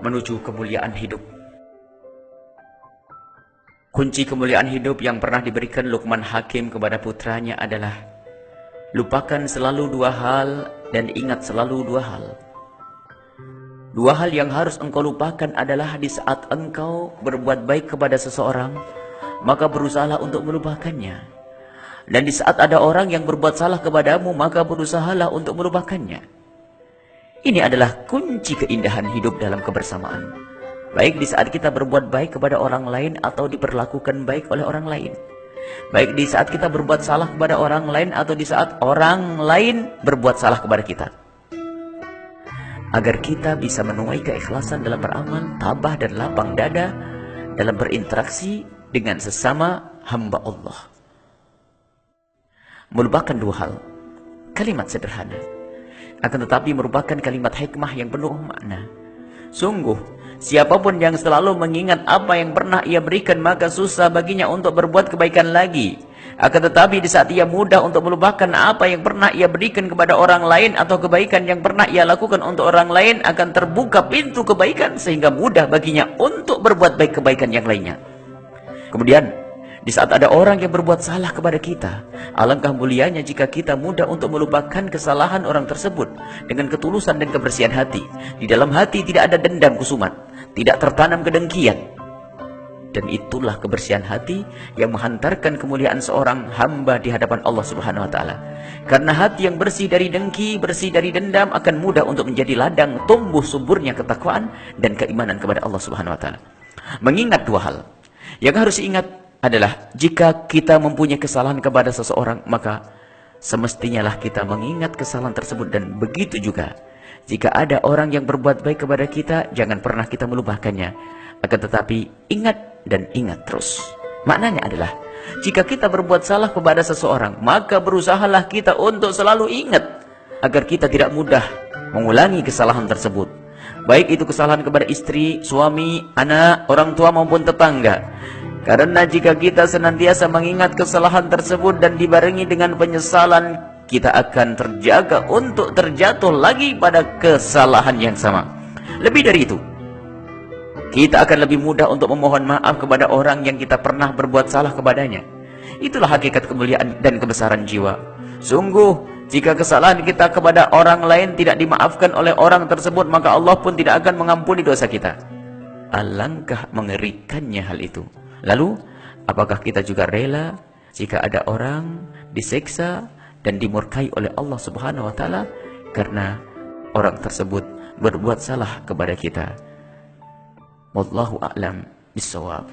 menuju kemuliaan hidup. Kunci kemuliaan hidup yang pernah diberikan Luqman Hakim kepada putranya adalah lupakan selalu dua hal dan ingat selalu dua hal. Dua hal yang harus engkau lupakan adalah di saat engkau berbuat baik kepada seseorang, maka berusahalah untuk melupakannya. Dan di saat ada orang yang berbuat salah kepadamu, maka berusahalah untuk melupakannya. Ini adalah kunci keindahan hidup dalam kebersamaan. Baik di saat kita berbuat baik kepada orang lain atau diperlakukan baik oleh orang lain. Baik di saat kita berbuat salah kepada orang lain atau di saat orang lain berbuat salah kepada kita. Agar kita bisa menuai keikhlasan dalam beramal, tabah dan lapang dada dalam berinteraksi dengan sesama hamba Allah. Melupakan dua hal, kalimat sederhana, akan tetapi merupakan kalimat hikmah yang penuh makna. Sungguh, siapapun yang selalu mengingat apa yang pernah ia berikan, maka susah baginya untuk berbuat kebaikan lagi. Akan tetapi di saat ia mudah untuk melupakan apa yang pernah ia berikan kepada orang lain atau kebaikan yang pernah ia lakukan untuk orang lain, akan terbuka pintu kebaikan sehingga mudah baginya untuk berbuat baik kebaikan yang lainnya. Kemudian, di saat ada orang yang berbuat salah kepada kita, alangkah mulianya jika kita mudah untuk melupakan kesalahan orang tersebut dengan ketulusan dan kebersihan hati. Di dalam hati tidak ada dendam kusumat, tidak tertanam kedengkian. Dan itulah kebersihan hati yang menghantarkan kemuliaan seorang hamba di hadapan Allah Subhanahu wa taala. Karena hati yang bersih dari dengki, bersih dari dendam akan mudah untuk menjadi ladang tumbuh suburnya ketakwaan dan keimanan kepada Allah Subhanahu wa taala. Mengingat dua hal. Yang harus diingat adalah jika kita mempunyai kesalahan kepada seseorang, maka semestinya lah kita mengingat kesalahan tersebut. Dan begitu juga jika ada orang yang berbuat baik kepada kita, jangan pernah kita melupakannya, akan tetapi ingat dan ingat terus. Maknanya adalah jika kita berbuat salah kepada seseorang, maka berusahalah kita untuk selalu ingat agar kita tidak mudah mengulangi kesalahan tersebut. Baik itu kesalahan kepada istri, suami, anak, orang tua maupun tetangga. Karena jika kita senantiasa mengingat kesalahan tersebut dan dibarengi dengan penyesalan, kita akan terjaga untuk terjatuh lagi pada kesalahan yang sama. Lebih dari itu, kita akan lebih mudah untuk memohon maaf kepada orang yang kita pernah berbuat salah kepadanya. Itulah hakikat kemuliaan dan kebesaran jiwa. Sungguh, jika kesalahan kita kepada orang lain tidak dimaafkan oleh orang tersebut, maka Allah pun tidak akan mengampuni dosa kita. Alangkah mengerikannya hal itu. Lalu, apakah kita juga rela jika ada orang disiksa dan dimurkai oleh Allah Subhanahu wa taala karena orang tersebut berbuat salah kepada kita? Wallahu a'lam bissawab.